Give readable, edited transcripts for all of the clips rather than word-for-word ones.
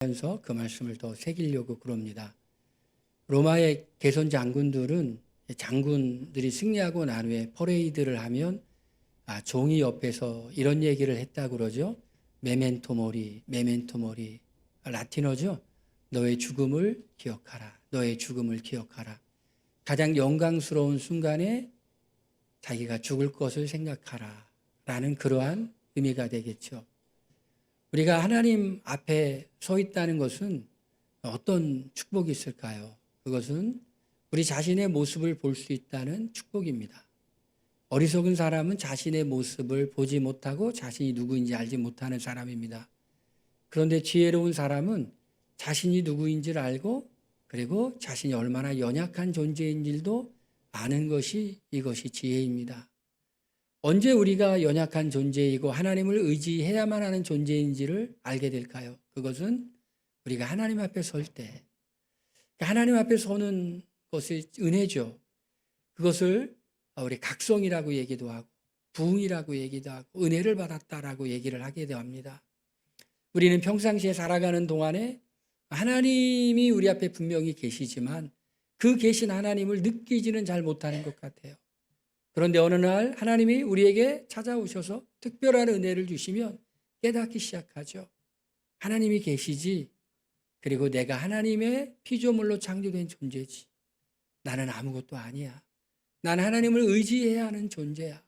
하면서 그 말씀을 더 새기려고 그럽니다. 로마의 개선 장군들이 승리하고 난 후에 퍼레이드를 하면 종이 옆에서 이런 얘기를 했다고 그러죠. 메멘토 모리, 메멘토 모리. 라틴어죠. 너의 죽음을 기억하라. 너의 죽음을 기억하라. 가장 영광스러운 순간에 자기가 죽을 것을 생각하라. 라는 그러한 의미가 되겠죠. 우리가 하나님 앞에 서 있다는 것은 어떤 축복이 있을까요? 그것은 우리 자신의 모습을 볼 수 있다는 축복입니다. 어리석은 사람은 자신의 모습을 보지 못하고 자신이 누구인지 알지 못하는 사람입니다. 그런데 지혜로운 사람은 자신이 누구인지를 알고 그리고 자신이 얼마나 연약한 존재인지도 아는 것이 이것이 지혜입니다. 언제 우리가 연약한 존재이고 하나님을 의지해야만 하는 존재인지를 알게 될까요? 그것은 우리가 하나님 앞에 설 때, 하나님 앞에 서는 것이 은혜죠. 그것을 우리 각성이라고 얘기도 하고 부흥이라고 얘기도 하고 은혜를 받았다라고 얘기를 하게 됩니다. 우리는 평상시에 살아가는 동안에 하나님이 우리 앞에 분명히 계시지만 그 계신 하나님을 느끼지는 잘 못하는 것 같아요. 그런데 어느 날 하나님이 우리에게 찾아오셔서 특별한 은혜를 주시면 깨닫기 시작하죠. 하나님이 계시지. 그리고 내가 하나님의 피조물로 창조된 존재지. 나는 아무것도 아니야. 난 하나님을 의지해야 하는 존재야.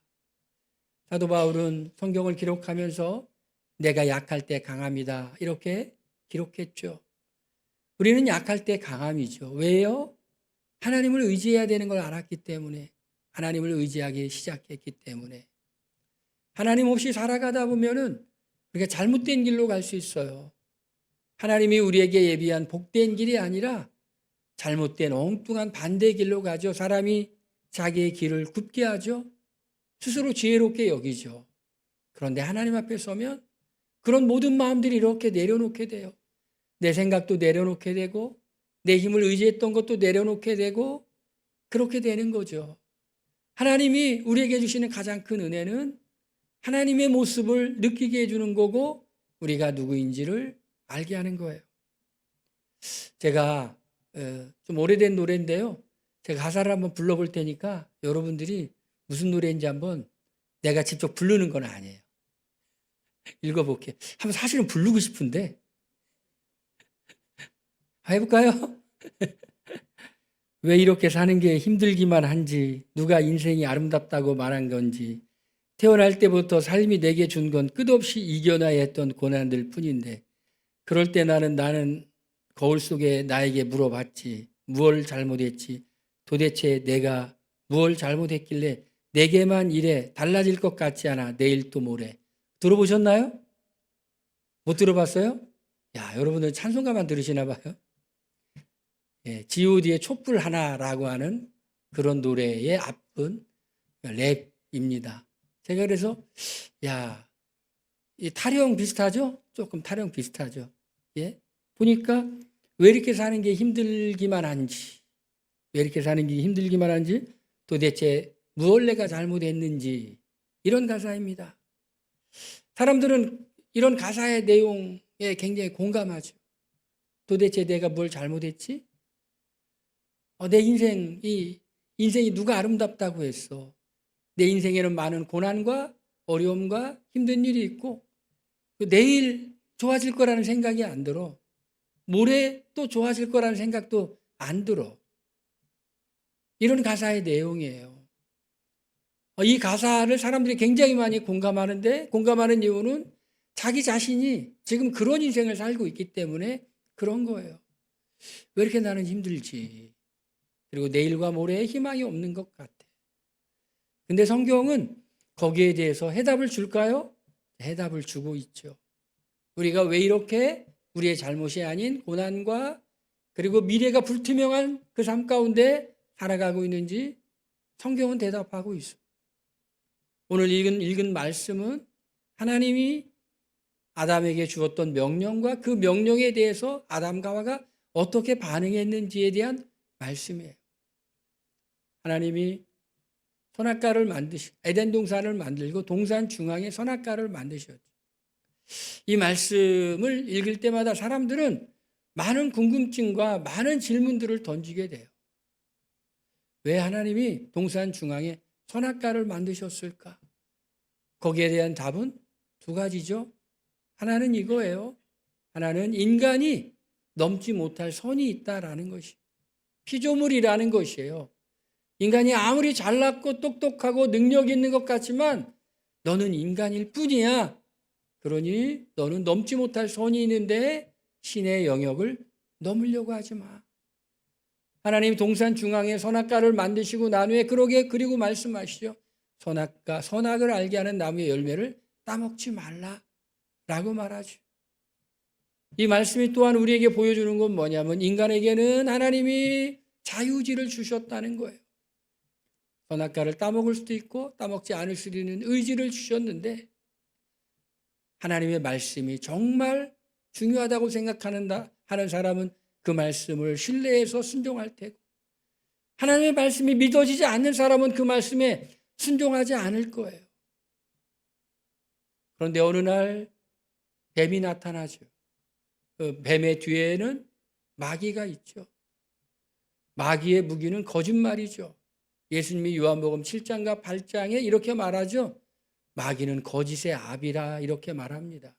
사도 바울은 성경을 기록하면서 내가 약할 때 강함이다. 이렇게 기록했죠. 우리는 약할 때 강함이죠. 왜요? 하나님을 의지해야 되는 걸 알았기 때문에. 하나님을 의지하기 시작했기 때문에. 하나님 없이 살아가다 보면은 우리가 잘못된 길로 갈 수 있어요. 하나님이 우리에게 예비한 복된 길이 아니라 잘못된 엉뚱한 반대 길로 가죠. 사람이 자기의 길을 굽게 하죠. 스스로 지혜롭게 여기죠. 그런데 하나님 앞에 서면 그런 모든 마음들이 이렇게 내려놓게 돼요. 내 생각도 내려놓게 되고 내 힘을 의지했던 것도 내려놓게 되고 그렇게 되는 거죠. 하나님이 우리에게 주시는 가장 큰 은혜는 하나님의 모습을 느끼게 해주는 거고 우리가 누구인지를 알게 하는 거예요. 제가 좀 오래된 노래인데요. 제가 가사를 한번 불러볼 테니까 여러분들이 무슨 노래인지 한번 내가 직접 부르는 건 아니에요. 읽어볼게요. 한번 사실은 부르고 싶은데 해볼까요? 왜 이렇게 사는 게 힘들기만 한지, 누가 인생이 아름답다고 말한 건지, 태어날 때부터 삶이 내게 준 건 끝없이 이겨나야 했던 고난들 뿐인데, 그럴 때 나는 거울 속에 나에게 물어봤지. 무엇을 잘못했지? 도대체 내가 무엇을 잘못했길래 내게만 이래 달라질 것 같지 않아. 내일 또 모레. 들어보셨나요? 못 들어봤어요? 야, 여러분들 찬송가만 들으시나 봐요. 예, G.O.D의 촛불 하나라고 하는 그런 노래의 앞은 랩입니다. 제가 그래서 야, 이 타령 비슷하죠? 조금 타령 비슷하죠. 예, 보니까 왜 이렇게 사는 게 힘들기만 한지, 왜 이렇게 사는 게 힘들기만 한지, 도대체 무엇을 내가 잘못했는지 이런 가사입니다. 사람들은 이런 가사의 내용에 굉장히 공감하죠. 도대체 내가 뭘 잘못했지? 내 인생이 누가 아름답다고 했어. 내 인생에는 많은 고난과 어려움과 힘든 일이 있고 내일 좋아질 거라는 생각이 안 들어. 모레 또 좋아질 거라는 생각도 안 들어. 이런 가사의 내용이에요. 이 가사를 사람들이 굉장히 많이 공감하는데 공감하는 이유는 자기 자신이 지금 그런 인생을 살고 있기 때문에 그런 거예요. 왜 이렇게 나는 힘들지? 그리고 내일과 모레에 희망이 없는 것 같아. 근데 성경은 거기에 대해서 해답을 줄까요? 해답을 주고 있죠. 우리가 왜 이렇게 우리의 잘못이 아닌 고난과 그리고 미래가 불투명한 그 삶 가운데 살아가고 있는지 성경은 대답하고 있어요. 오늘 읽은 말씀은 하나님이 아담에게 주었던 명령과 그 명령에 대해서 아담과 하와가 어떻게 반응했는지에 대한 말씀이에요. 하나님이 선악과를 에덴 동산을 만들고 동산 중앙에 선악과를 만드셨죠. 이 말씀을 읽을 때마다 사람들은 많은 궁금증과 많은 질문들을 던지게 돼요. 왜 하나님이 동산 중앙에 선악과를 만드셨을까? 거기에 대한 답은 두 가지죠. 하나는 이거예요. 하나는 인간이 넘지 못할 선이 있다라는 것이, 피조물이라는 것이에요. 인간이 아무리 잘났고 똑똑하고 능력 있는 것 같지만 너는 인간일 뿐이야. 그러니 너는 넘지 못할 선이 있는데 신의 영역을 넘으려고 하지 마. 하나님 동산 중앙에 선악과를 만드시고 난 후에 그리고 말씀하시죠. 선악과 선악을 알게 하는 나무의 열매를 따먹지 말라라고 말하죠. 이 말씀이 또한 우리에게 보여주는 건 뭐냐면 인간에게는 하나님이 자유의지를 주셨다는 거예요. 선악과를 따먹을 수도 있고 따먹지 않을 수도 있는 의지를 주셨는데 하나님의 말씀이 정말 중요하다고 하는 사람은 그 말씀을 신뢰해서 순종할 테고 하나님의 말씀이 믿어지지 않는 사람은 그 말씀에 순종하지 않을 거예요. 그런데 어느 날 뱀이 나타나죠. 그 뱀의 뒤에는 마귀가 있죠. 마귀의 무기는 거짓말이죠. 예수님이 요한복음 7장과 8장에 이렇게 말하죠. 마귀는 거짓의 아비라 이렇게 말합니다.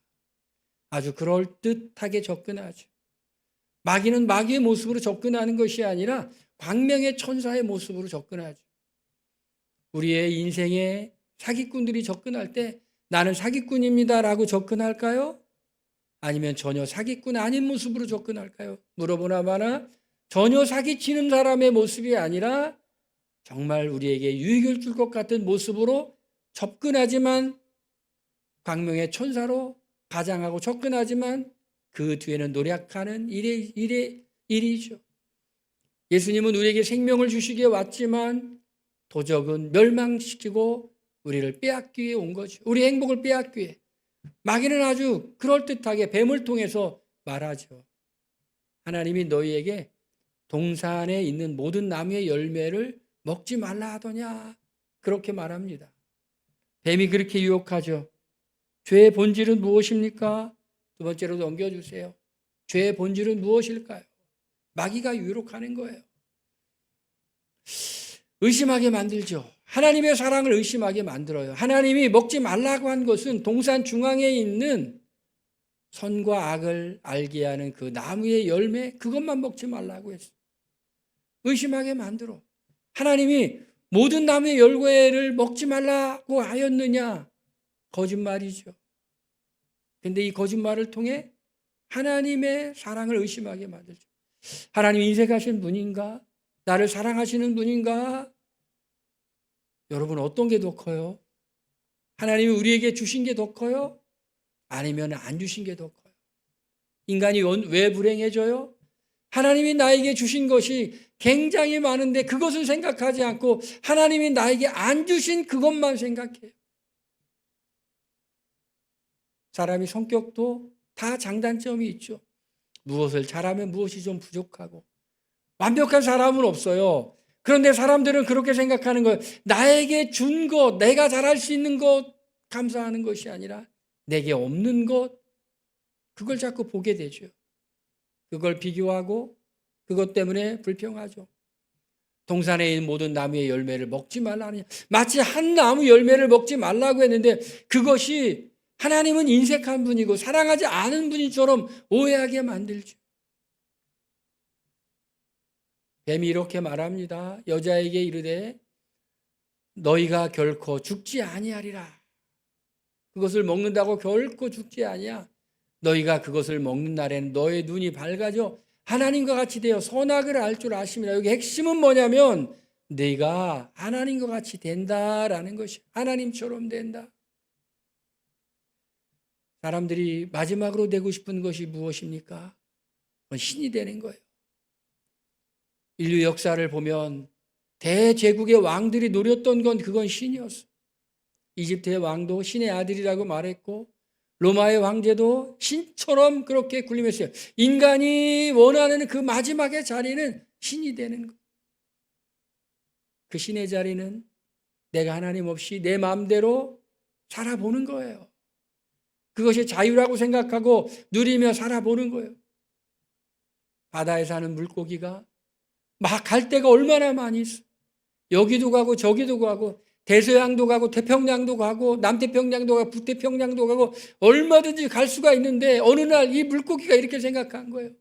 아주 그럴듯하게 접근하죠. 마귀는 마귀의 모습으로 접근하는 것이 아니라 광명의 천사의 모습으로 접근하죠. 우리의 인생에 사기꾼들이 접근할 때 나는 사기꾼입니다라고 접근할까요? 아니면 전혀 사기꾼 아닌 모습으로 접근할까요? 물어보나 마나 전혀 사기치는 사람의 모습이 아니라 정말 우리에게 유익을 줄 것 같은 모습으로 접근하지만 광명의 천사로 가장하고 접근하지만 그 뒤에는 노력하는 일이죠. 예수님은 우리에게 생명을 주시기에 왔지만 도적은 멸망시키고 우리를 빼앗기 위해 온 거죠. 우리 행복을 빼앗기 위해. 마귀는 아주 그럴듯하게 뱀을 통해서 말하죠. 하나님이 너희에게 동산에 있는 모든 나무의 열매를 먹지 말라 하더냐 그렇게 말합니다. 뱀이 그렇게 유혹하죠. 죄의 본질은 무엇입니까? 두 번째로 넘겨주세요. 죄의 본질은 무엇일까요? 마귀가 유혹하는 거예요. 의심하게 만들죠. 하나님의 사랑을 의심하게 만들어요. 하나님이 먹지 말라고 한 것은 동산 중앙에 있는 선과 악을 알게 하는 그 나무의 열매 그것만 먹지 말라고 했어요. 의심하게 만들어. 하나님이 모든 나무의 열매를 먹지 말라고 하였느냐? 거짓말이죠. 근데 이 거짓말을 통해 하나님의 사랑을 의심하게 만들죠. 하나님 인색하신 분인가? 나를 사랑하시는 분인가? 여러분 어떤 게 더 커요? 하나님이 우리에게 주신 게 더 커요? 아니면 안 주신 게 더 커요? 인간이 왜 불행해져요? 하나님이 나에게 주신 것이 굉장히 많은데 그것을 생각하지 않고 하나님이 나에게 안 주신 그것만 생각해요. 사람이 성격도 다 장단점이 있죠. 무엇을 잘하면 무엇이 좀 부족하고 완벽한 사람은 없어요. 그런데 사람들은 그렇게 생각하는 거예요. 나에게 준 것, 내가 잘할 수 있는 것 감사하는 것이 아니라 내게 없는 것 그걸 자꾸 보게 되죠. 그걸 비교하고 그것 때문에 불평하죠. 동산에 있는 모든 나무의 열매를 먹지 말라니 마치 한 나무 열매를 먹지 말라고 했는데 그것이 하나님은 인색한 분이고 사랑하지 않은 분이처럼 오해하게 만들죠. 뱀이 이렇게 말합니다. 여자에게 이르되 너희가 결코 죽지 아니하리라. 그것을 먹는다고 결코 죽지 아니야. 너희가 그것을 먹는 날에는 너의 눈이 밝아져 하나님과 같이 되어 선악을 알 줄 아심이라. 여기 핵심은 뭐냐면 네가 하나님과 같이 된다라는 것이 하나님처럼 된다. 사람들이 마지막으로 되고 싶은 것이 무엇입니까? 그건 신이 되는 거예요. 인류 역사를 보면 대제국의 왕들이 노렸던 건 그건 신이었어. 이집트의 왕도 신의 아들이라고 말했고 로마의 황제도 신처럼 그렇게 군림했어요. 인간이 원하는 그 마지막의 자리는 신이 되는 것. 그 신의 자리는 내가 하나님 없이 내 마음대로 살아보는 거예요. 그것이 자유라고 생각하고 누리며 살아보는 거예요. 바다에 사는 물고기가 막 갈 데가 얼마나 많이 있어. 여기도 가고 저기도 가고 대서양도 가고 태평양도 가고 남태평양도 가고 북태평양도 가고 얼마든지 갈 수가 있는데 어느 날 이 물고기가 이렇게 생각한 거예요.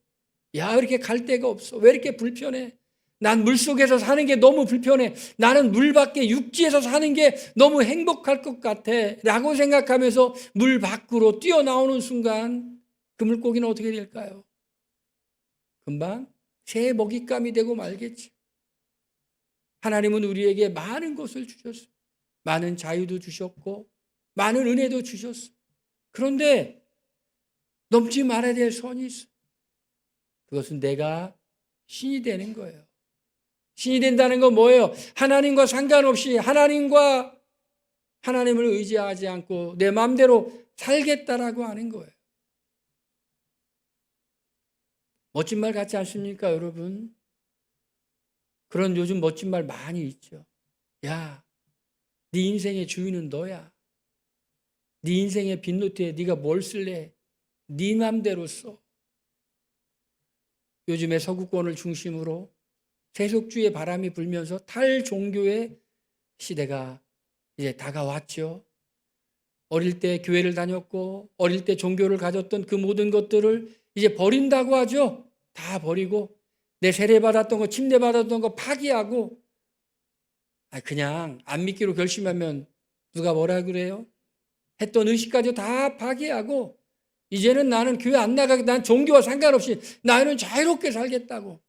야, 이렇게 갈 데가 없어. 왜 이렇게 불편해? 난 물속에서 사는 게 너무 불편해. 나는 물 밖에 육지에서 사는 게 너무 행복할 것 같아. 라고 생각하면서 물 밖으로 뛰어나오는 순간 그 물고기는 어떻게 될까요? 금방 새 먹잇감이 되고 말겠지. 하나님은 우리에게 많은 것을 주셨어요. 많은 자유도 주셨고 많은 은혜도 주셨어요. 그런데 넘지 말아야 될 선이 있어. 그것은 내가 신이 되는 거예요. 신이 된다는 건 뭐예요? 하나님과 상관없이 하나님을 의지하지 않고 내 마음대로 살겠다라고 하는 거예요. 멋진 말 같지 않습니까, 여러분? 그런 요즘 멋진 말 많이 있죠. 야, 네 인생의 주인은 너야. 네 인생의 빈노트에 네가 뭘 쓸래? 네 맘대로 써. 요즘에 서구권을 중심으로 세속주의 바람이 불면서 탈종교의 시대가 이제 다가왔죠. 어릴 때 교회를 다녔고 어릴 때 종교를 가졌던 그 모든 것들을 이제 버린다고 하죠. 다 버리고 내 세례받았던 거, 침례받았던 거 파기하고 그냥 안 믿기로 결심하면 누가 뭐라 그래요? 했던 의식까지 다 파기하고 이제는 나는 교회 안 나가게, 난 종교와 상관없이 나는 자유롭게 살겠다고.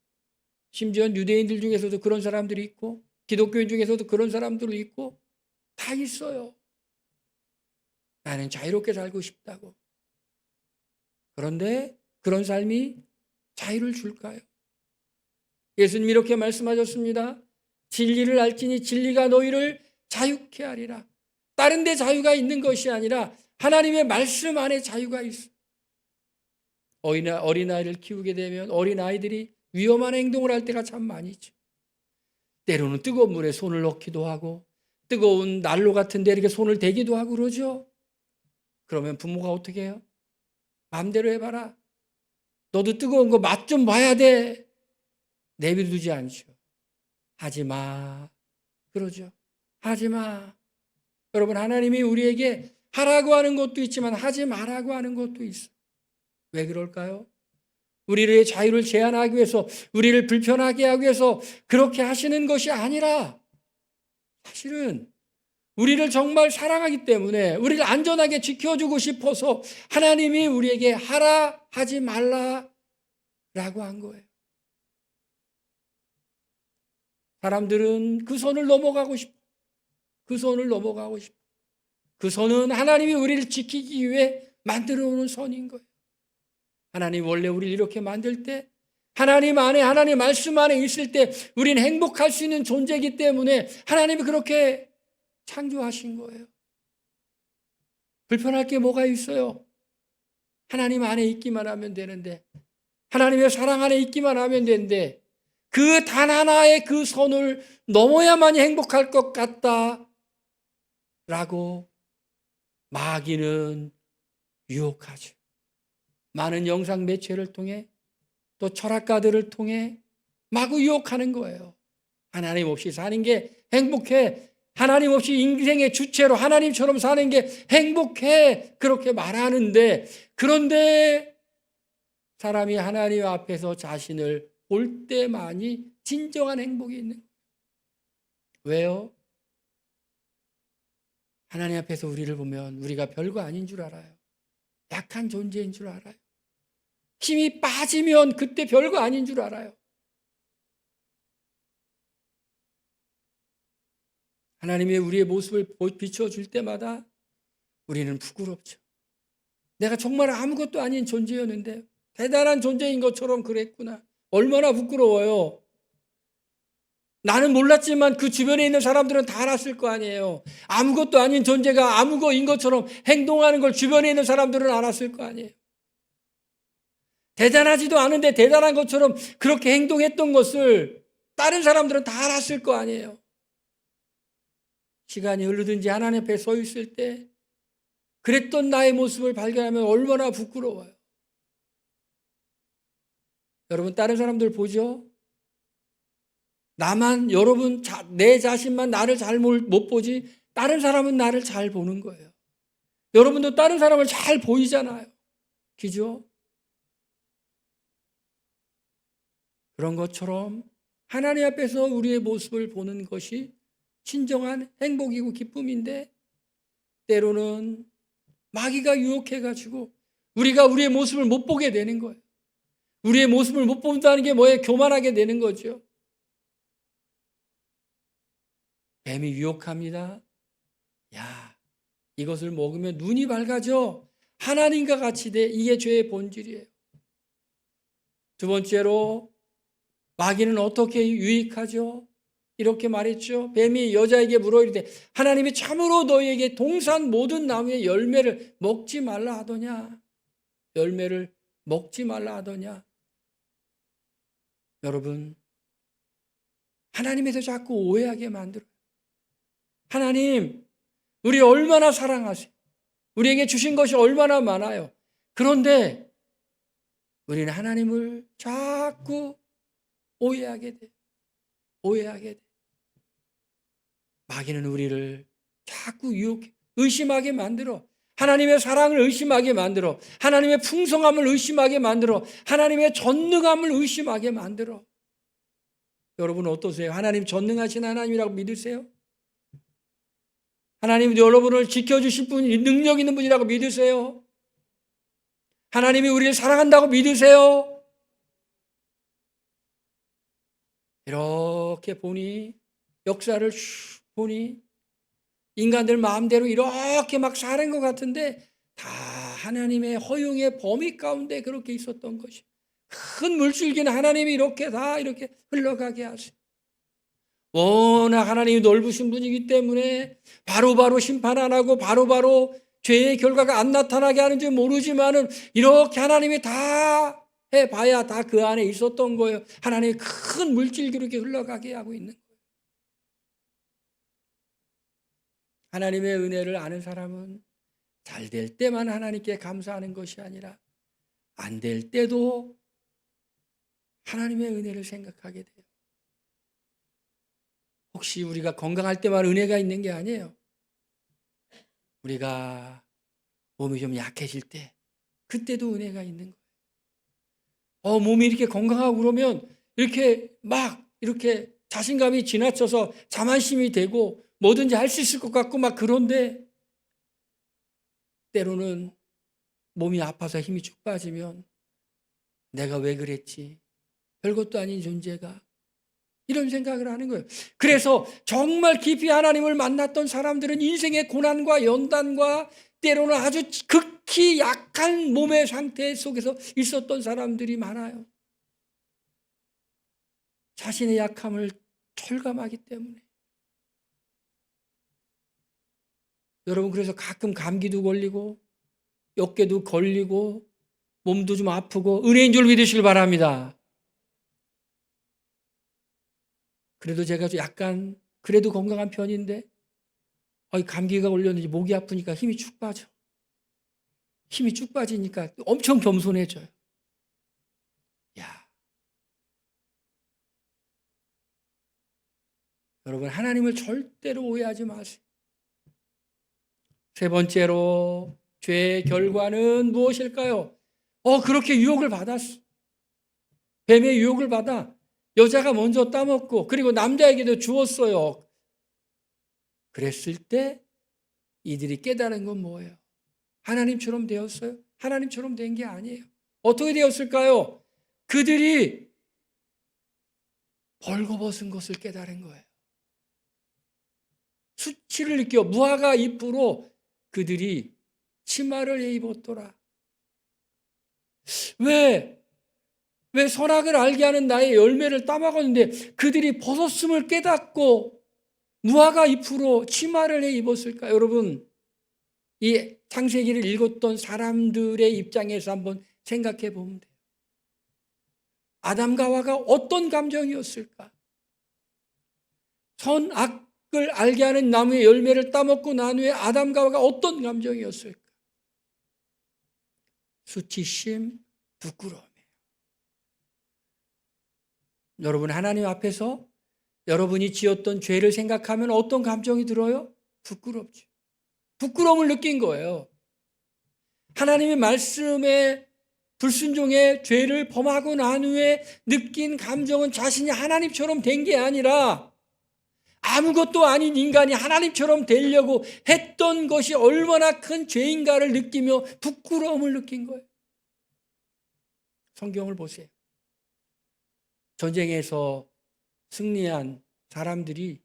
심지어 유대인들 중에서도 그런 사람들이 있고 기독교인 중에서도 그런 사람들이 있고 다 있어요. 나는 자유롭게 살고 싶다고. 그런데 그런 삶이 자유를 줄까요? 예수님이 이렇게 말씀하셨습니다. 진리를 알지니 진리가 너희를 자유케 하리라. 다른 데 자유가 있는 것이 아니라 하나님의 말씀 안에 자유가 있어. 어린아이를 키우게 되면 어린아이들이 위험한 행동을 할 때가 참 많이 있죠. 때로는 뜨거운 물에 손을 넣기도 하고 뜨거운 난로 같은 데 이렇게 손을 대기도 하고 그러죠. 그러면 부모가 어떻게 해요? 마음대로 해봐라. 너도 뜨거운 거 맛 좀 봐야 돼. 내비두지 않죠. 하지 마. 그러죠. 하지 마. 여러분, 하나님이 우리에게 하라고 하는 것도 있지만 하지 말라고 하는 것도 있어. 왜 그럴까요? 우리의 자유를 제한하기 위해서, 우리를 불편하게 하기 위해서 그렇게 하시는 것이 아니라 사실은 우리를 정말 사랑하기 때문에 우리를 안전하게 지켜주고 싶어서 하나님이 우리에게 하라, 하지 말라라고 한 거예요. 사람들은 그 선을 넘어가고 싶어. 그 선을 넘어가고 싶어. 그 선은 하나님이 우리를 지키기 위해 만들어 놓은 선인 거예요. 하나님 원래 우리를 이렇게 만들 때 하나님 안에, 하나님 말씀 안에 있을 때 우리는 행복할 수 있는 존재이기 때문에 하나님이 그렇게 창조하신 거예요. 불편할 게 뭐가 있어요? 하나님 안에 있기만 하면 되는데, 하나님의 사랑 안에 있기만 하면 되는데, 그 단 하나의 그 선을 넘어야만이 행복할 것 같다 라고 마귀는 유혹하죠. 많은 영상 매체를 통해 또 철학가들을 통해 마구 유혹하는 거예요. 하나님 없이 사는 게 행복해. 하나님 없이 인생의 주체로 하나님처럼 사는 게 행복해. 그렇게 말하는데, 그런데 사람이 하나님 앞에서 자신을 볼 때만이 진정한 행복이 있는 거예요. 왜요? 하나님 앞에서 우리를 보면 우리가 별거 아닌 줄 알아요. 약한 존재인 줄 알아요. 힘이 빠지면 그때 별거 아닌 줄 알아요. 하나님이 우리의 모습을 비춰줄 때마다 우리는 부끄럽죠. 내가 정말 아무것도 아닌 존재였는데 대단한 존재인 것처럼 그랬구나. 얼마나 부끄러워요. 나는 몰랐지만 그 주변에 있는 사람들은 다 알았을 거 아니에요. 아무것도 아닌 존재가 아무것인 것처럼 행동하는 걸 주변에 있는 사람들은 알았을 거 아니에요. 대단하지도 않은데 대단한 것처럼 그렇게 행동했던 것을 다른 사람들은 다 알았을 거 아니에요. 시간이 흐르든지 하나님 앞에 서 있을 때 그랬던 나의 모습을 발견하면 얼마나 부끄러워요. 여러분, 다른 사람들 보죠? 여러분, 내 자신만 나를 잘 못 보지, 다른 사람은 나를 잘 보는 거예요. 여러분도 다른 사람을 잘 보이잖아요. 그죠? 그런 것처럼 하나님 앞에서 우리의 모습을 보는 것이 진정한 행복이고 기쁨인데, 때로는 마귀가 유혹해가지고 우리가 우리의 모습을 못 보게 되는 거예요. 우리의 모습을 못 본다는 게 뭐예요? 교만하게 되는 거죠. 뱀이 유혹합니다. 야, 이것을 먹으면 눈이 밝아져 하나님과 같이 돼. 이게 죄의 본질이에요. 두 번째로, 마귀는 어떻게 유익하죠? 이렇게 말했죠. 뱀이 여자에게 물어 이르되 하나님이 참으로 너희에게 동산 모든 나무의 열매를 먹지 말라 하더냐? 열매를 먹지 말라 하더냐? 여러분, 하나님에서 자꾸 오해하게 만들어요. 하나님, 우리 얼마나 사랑하세요. 우리에게 주신 것이 얼마나 많아요. 그런데 우리는 하나님을 자꾸 오해하게 돼. 오해하게 돼. 마귀는 우리를 자꾸 유혹해, 의심하게 만들어. 하나님의 사랑을 의심하게 만들어. 하나님의 풍성함을 의심하게 만들어. 하나님의 전능함을 의심하게 만들어. 여러분 어떠세요? 하나님 전능하신 하나님이라고 믿으세요? 하나님 여러분을 지켜주실 분, 능력 있는 분이라고 믿으세요? 하나님이 우리를 사랑한다고 믿으세요? 이렇게 보니, 역사를 보니 인간들 마음대로 이렇게 막 사는 것 같은데 다 하나님의 허용의 범위 가운데 그렇게 있었던 것이. 큰 물줄기는 하나님이 이렇게 다 이렇게 흘러가게 하세요. 워낙 하나님이 넓으신 분이기 때문에 바로바로 심판 안 하고 바로바로 죄의 결과가 안 나타나게 하는 줄 모르지만은 이렇게 하나님이 다 해봐야 다 그 안에 있었던 거예요. 하나님의 큰 물줄기 이렇게 흘러가게 하고 있는 거예요. 하나님의 은혜를 아는 사람은 잘 될 때만 하나님께 감사하는 것이 아니라 안 될 때도 하나님의 은혜를 생각하게 돼요. 혹시 우리가 건강할 때만 은혜가 있는 게 아니에요. 우리가 몸이 좀 약해질 때 그때도 은혜가 있는 거예요. 몸이 이렇게 건강하고 그러면 이렇게 막 이렇게 자신감이 지나쳐서 자만심이 되고 뭐든지 할 수 있을 것 같고 막 그런데 때로는 몸이 아파서 힘이 쭉 빠지면 내가 왜 그랬지? 별것도 아닌 존재가 이런 생각을 하는 거예요. 그래서 정말 깊이 하나님을 만났던 사람들은 인생의 고난과 연단과 때로는 아주 극히 약한 몸의 상태 속에서 있었던 사람들이 많아요. 자신의 약함을 철감하기 때문에. 여러분, 그래서 가끔 감기도 걸리고 어깨도 걸리고 몸도 좀 아프고 은혜인 줄 믿으시길 바랍니다. 그래도 제가 약간 그래도 건강한 편인데 감기가 걸렸는지 목이 아프니까 힘이 쭉 빠져. 힘이 쭉 빠지니까 엄청 겸손해져요. 야, 여러분 하나님을 절대로 오해하지 마세요. 세 번째로 죄의 결과는 무엇일까요? 그렇게 유혹을 받았어. 뱀의 유혹을 받아 여자가 먼저 따먹고 그리고 남자에게도 주었어요. 그랬을 때 이들이 깨달은 건 뭐예요? 하나님처럼 되었어요? 하나님처럼 된 게 아니에요. 어떻게 되었을까요? 그들이 벌거벗은 것을 깨달은 거예요. 수치를 느껴 무화과 잎으로 그들이 치마를 입었더라. 왜 선악을 알게 하는 나의 열매를 따먹었는데 그들이 벗었음을 깨닫고 무화과 잎으로 치마를 해 입었을까? 여러분, 이 창세기를 읽었던 사람들의 입장에서 한번 생각해 보면 돼요. 아담과 하와가 어떤 감정이었을까? 선악을 알게 하는 나무의 열매를 따먹고 난 후에 아담과 하와가 어떤 감정이었을까? 수치심, 부끄러움이에요. 여러분, 하나님 앞에서 여러분이 지었던 죄를 생각하면 어떤 감정이 들어요? 부끄럽죠. 부끄러움을 느낀 거예요. 하나님의 말씀에 불순종의 죄를 범하고 난 후에 느낀 감정은 자신이 하나님처럼 된 게 아니라 아무것도 아닌 인간이 하나님처럼 되려고 했던 것이 얼마나 큰 죄인가를 느끼며 부끄러움을 느낀 거예요. 성경을 보세요. 전쟁에서 승리한 사람들이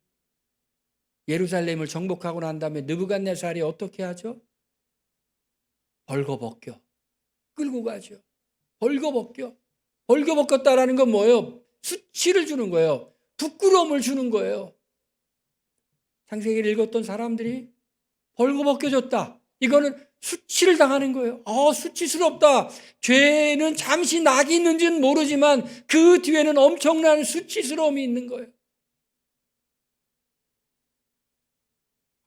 예루살렘을 정복하고 난 다음에 느부갓네살이 어떻게 하죠? 벌거벗겨 끌고 가죠. 벌거벗겼다라는 건 뭐예요? 수치를 주는 거예요. 부끄러움을 주는 거예요. 창세기를 읽었던 사람들이 벌거벗겨졌다. 이거는 수치를 당하는 거예요. 수치스럽다. 죄는 잠시 낙이 있는지는 모르지만 그 뒤에는 엄청난 수치스러움이 있는 거예요.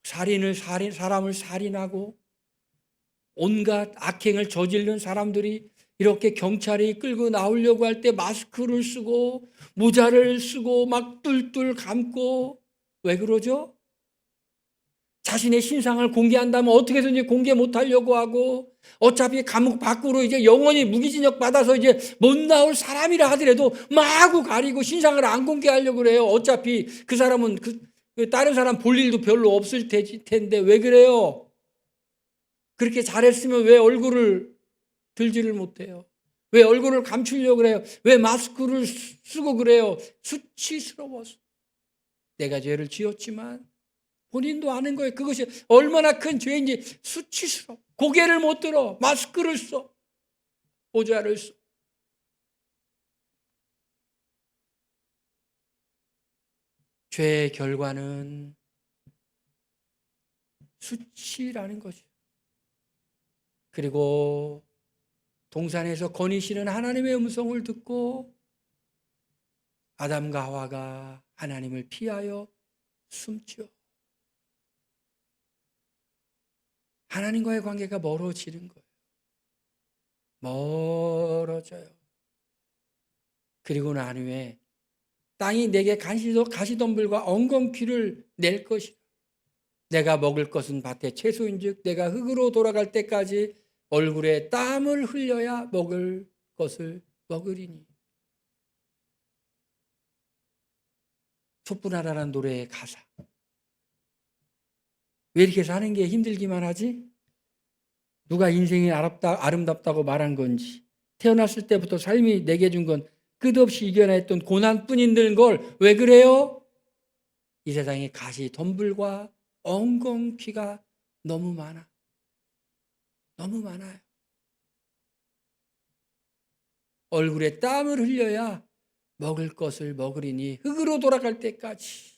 사람을 살인하고 온갖 악행을 저지른 사람들이 이렇게 경찰이 끌고 나오려고 할 때 마스크를 쓰고 모자를 쓰고 막 뚫뚫 감고, 왜 그러죠? 자신의 신상을 공개한다면 어떻게든지 공개 못하려고 하고, 어차피 감옥 밖으로 이제 영원히 무기징역 받아서 이제 못 나올 사람이라 하더라도 마구 가리고 신상을 안 공개하려고 그래요. 어차피 그 사람은 다른 사람 볼 일도 별로 없을 텐데 왜 그래요? 그렇게 잘했으면 왜 얼굴을 들지를 못해요? 왜 얼굴을 감추려고 그래요? 왜 마스크를 쓰고 그래요? 수치스러워서. 내가 죄를 지었지만 본인도 아는 거예요. 그것이 얼마나 큰 죄인지 수치스러워. 고개를 못 들어. 마스크를 써. 모자를 써. 죄의 결과는 수치라는 거죠. 그리고 동산에서 거니시는 하나님의 음성을 듣고 아담과 하와가 하나님을 피하여 숨죠. 하나님과의 관계가 멀어지는 거예요. 멀어져요. 그리고 난 후에 땅이 내게 가시덤불과 엉겅퀴를 낼 것이다. 내가 먹을 것은 밭의 채소인즉 내가 흙으로 돌아갈 때까지 얼굴에 땀을 흘려야 먹을 것을 먹으리니. 촛불하라는 노래의 가사. 왜 이렇게 사는 게 힘들기만 하지? 누가 인생이 아름답다고 말한 건지, 태어났을 때부터 삶이 내게 준 건 끝없이 이겨냈던 고난뿐인 걸 왜 그래요? 이 세상에 가시덤불과 엉겅퀴가 너무 많아. 너무 많아요. 얼굴에 땀을 흘려야 먹을 것을 먹으리니 흙으로 돌아갈 때까지.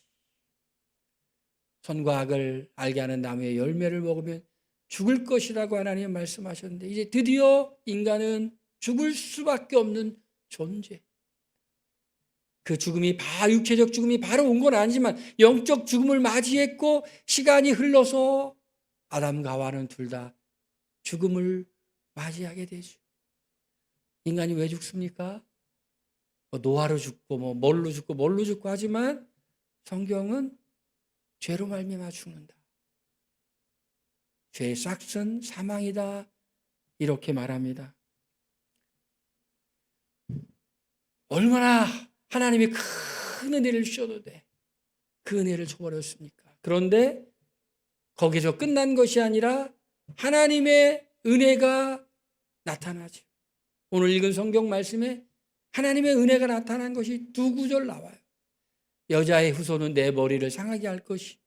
선과 악을 알게 하는 나무의 열매를 먹으면 죽을 것이라고 하나님 말씀하셨는데, 이제 드디어 인간은 죽을 수밖에 없는 존재. 그 죽음이 육체적 죽음이 바로 온 건 아니지만 영적 죽음을 맞이했고, 시간이 흘러서 아담과 하와는 둘 다 죽음을 맞이하게 되죠. 인간이 왜 죽습니까? 노화로 죽고 뭘로 죽고 하지만 성경은 죄로 말미암아 죽는다. 죄의 싹은 사망이다. 이렇게 말합니다. 얼마나 하나님이 큰 은혜를 주셔도 그 은혜를 줘버렸습니까? 그런데 거기서 끝난 것이 아니라 하나님의 은혜가 나타나죠. 오늘 읽은 성경 말씀에 하나님의 은혜가 나타난 것이 두 구절 나와요. 여자의 후손은 내 머리를 상하게 할 것이,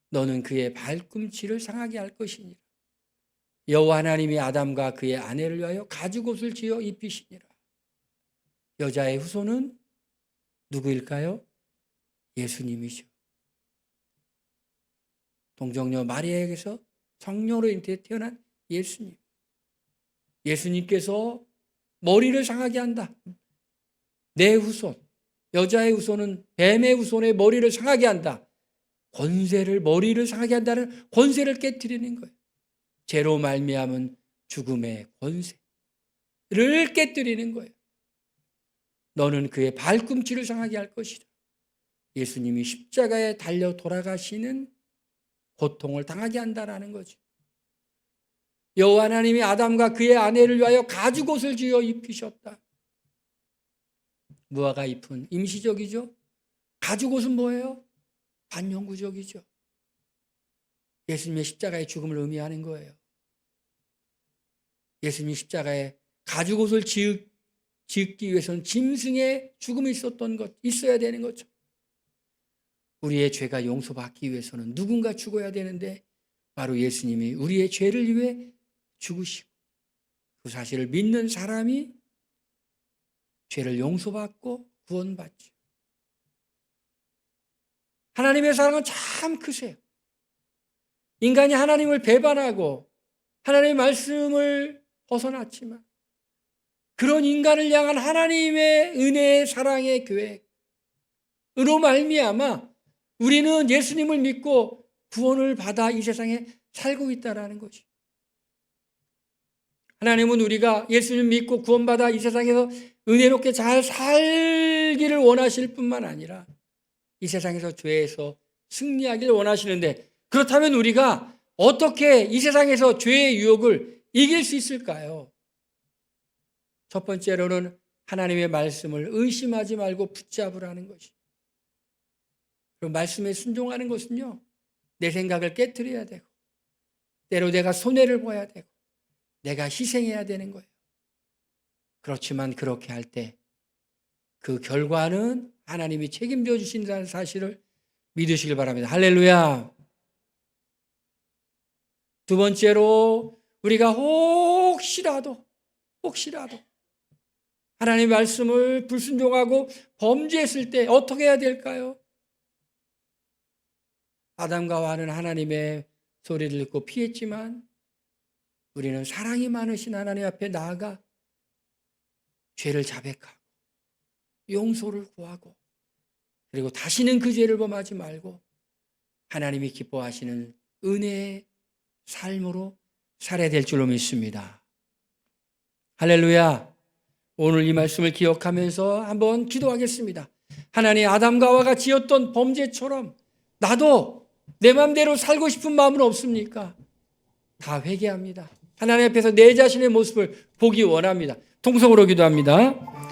너는 그의 발꿈치를 상하게 할 것이니라. 여호와 하나님이 아담과 그의 아내를 위하여 가죽옷을 지어 입히시니라. 여자의 후손은 누구일까요? 예수님이죠. 동정녀 마리아에게서 성령으로 태어난 예수님. 예수님께서 머리를 상하게 한다. 내 후손, 여자의 후손은 뱀의 후손의 머리를 상하게 한다. 머리를 상하게 한다는 권세를 깨뜨리는 거예요. 죄로 말미암은 죽음의 권세. 깨뜨리는 거예요. 너는 그의 발꿈치를 상하게 할 것이다. 예수님이 십자가에 달려 돌아가시는 고통을 당하게 한다라는 거죠. 여호와 하나님이 아담과 그의 아내를 위하여 가죽옷을 지어 입히셨다. 무화과 잎은 임시적이죠. 가죽옷은 뭐예요? 반영구적이죠. 예수님의 십자가의 죽음을 의미하는 거예요. 예수님이 십자가에 가죽옷을 짓기 위해서는 짐승의 죽음이 있어야 되는 거죠. 우리의 죄가 용서받기 위해서는 누군가 죽어야 되는데 바로 예수님이 우리의 죄를 위해 죽으시고 그 사실을 믿는 사람이 죄를 용서받고 구원받죠. 하나님의 사랑은 참 크세요. 인간이 하나님을 배반하고 하나님의 말씀을 벗어났지만 그런 인간을 향한 하나님의 은혜의 사랑의 계획으로 말미암아 우리는 예수님을 믿고 구원을 받아 이 세상에 살고 있다라는 것이. 하나님은 우리가 예수님 믿고 구원받아 이 세상에서 은혜롭게 잘 살기를 원하실 뿐만 아니라 이 세상에서 죄에서 승리하기를 원하시는데 그렇다면 우리가 어떻게 이 세상에서 죄의 유혹을 이길 수 있을까요? 첫 번째로는 하나님의 말씀을 의심하지 말고 붙잡으라는 것이. 그리고 말씀에 순종하는 것은요, 내 생각을 깨트려야 되고, 때로 내가 손해를 봐야 되고, 내가 희생해야 되는 거예요. 그렇지만 그렇게 할 때 그 결과는 하나님이 책임져 주신다는 사실을 믿으시길 바랍니다. 할렐루야. 두 번째로 우리가 혹시라도 하나님의 말씀을 불순종하고 범죄했을 때 어떻게 해야 될까요? 아담과 하와는 하나님의 소리를 듣고 피했지만 우리는 사랑이 많으신 하나님 앞에 나아가 죄를 자백하고 용서를 구하고 그리고 다시는 그 죄를 범하지 말고 하나님이 기뻐하시는 은혜의 삶으로 살아야 될 줄로 믿습니다. 할렐루야. 오늘 이 말씀을 기억하면서 한번 기도하겠습니다. 하나님, 아담과 하와가 지었던 범죄처럼 나도 내 마음대로 살고 싶은 마음은 없습니까? 다 회개합니다. 하나님 앞에서 내 자신의 모습을 보기 원합니다. 통성으로 기도합니다.